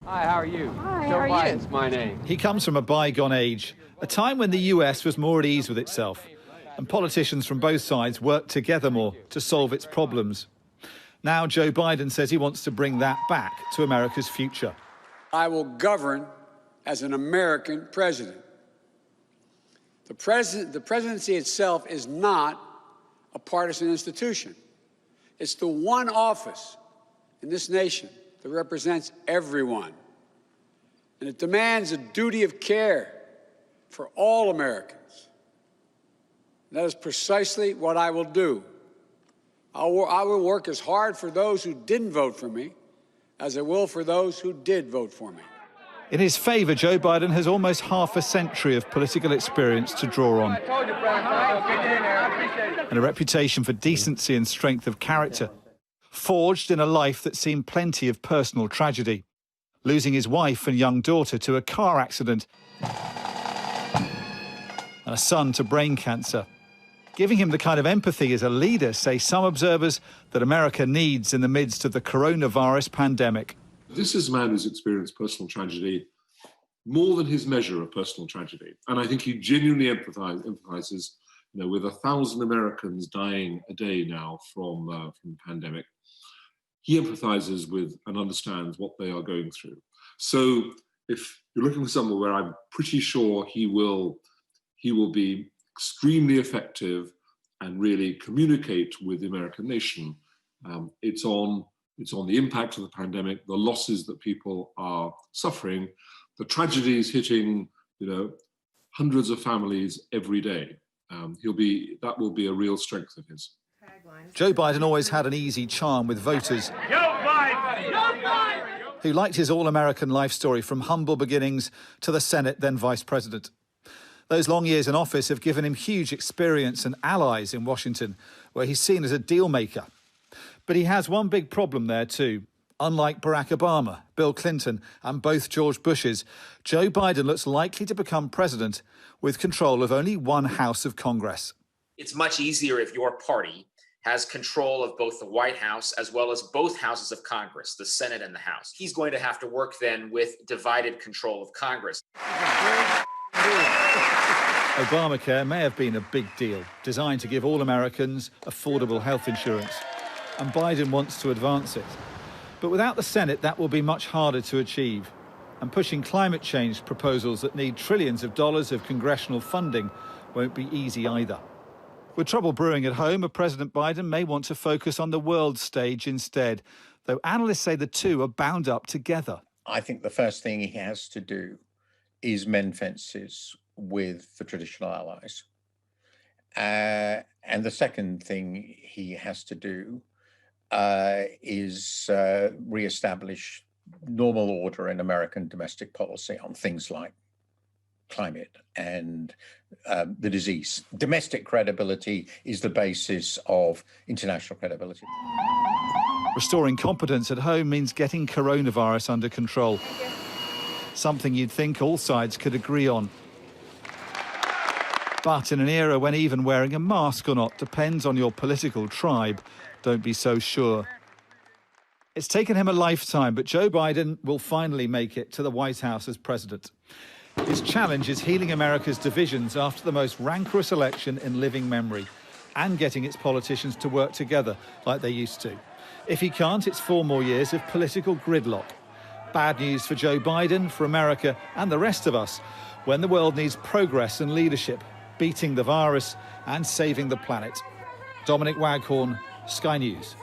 Hi, how are you? Hi, Joe how are Biden's you? my name. He comes from a bygone age, a time when the US was more at ease with itself, and politicians from both sides worked together more to solve its problems. Now Joe Biden says he wants to bring that back to America's future. I will govern as an American president. The presidency itself is not a partisan institution. It's the one office in this nation that represents everyone. And it demands a duty of care for all Americans. And that is precisely what I will do. I will work as hard for those who didn't vote for me as I will for those who did vote for me. In his favour, Joe Biden has almost half a century of political experience to draw on, and a reputation for decency and strength of character, forged in a life that seen plenty of personal tragedy, losing his wife and young daughter to a car accident and a son to brain cancer. Giving him the kind of empathy as a leader, say some observers, that America needs in the midst of the coronavirus pandemic. This is a man who's experienced personal tragedy more than his measure of personal tragedy. And I think he genuinely empathizes, with 1,000 Americans dying a day now from the pandemic. He empathizes with and understands what they are going through. So if you're looking for someone where I'm pretty sure he will be extremely effective and really communicate with the American nation, it's on the impact of the pandemic, the losses that people are suffering, the tragedies hitting, hundreds of families every day. That will be a real strength of his. Joe Biden always had an easy charm with voters who liked his all-American life story from humble beginnings to the Senate, then vice president. Those long years in office have given him huge experience and allies in Washington, where he's seen as a deal maker. But he has one big problem there too. Unlike Barack Obama, Bill Clinton and both George Bushes, Joe Biden looks likely to become president with control of only one house of Congress. It's much easier if your party has control of both the White House as well as both houses of Congress, the Senate and the House. He's going to have to work then with divided control of Congress. Obamacare may have been a big deal, designed to give all Americans affordable health insurance, and Biden wants to advance it. But without the Senate, that will be much harder to achieve. And pushing climate change proposals that need trillions of dollars of congressional funding won't be easy either. With trouble brewing at home, President Biden may want to focus on the world stage instead, though analysts say the two are bound up together. I think the first thing he has to do is mend fences with the traditional allies. And the second thing he has to do is re-establish normal order in American domestic policy on things like climate and the disease. Domestic credibility is the basis of international credibility. Restoring competence at home means getting coronavirus under control, something you'd think all sides could agree on. But in an era when even wearing a mask or not depends on your political tribe, don't be so sure. It's taken him a lifetime, but Joe Biden will finally make it to the White House as president. His challenge is healing America's divisions after the most rancorous election in living memory and getting its politicians to work together like they used to. If he can't, it's 4 more years of political gridlock. Bad news for Joe Biden, for America and the rest of us, when the world needs progress and leadership, beating the virus and saving the planet. Dominic Waghorn, Sky News.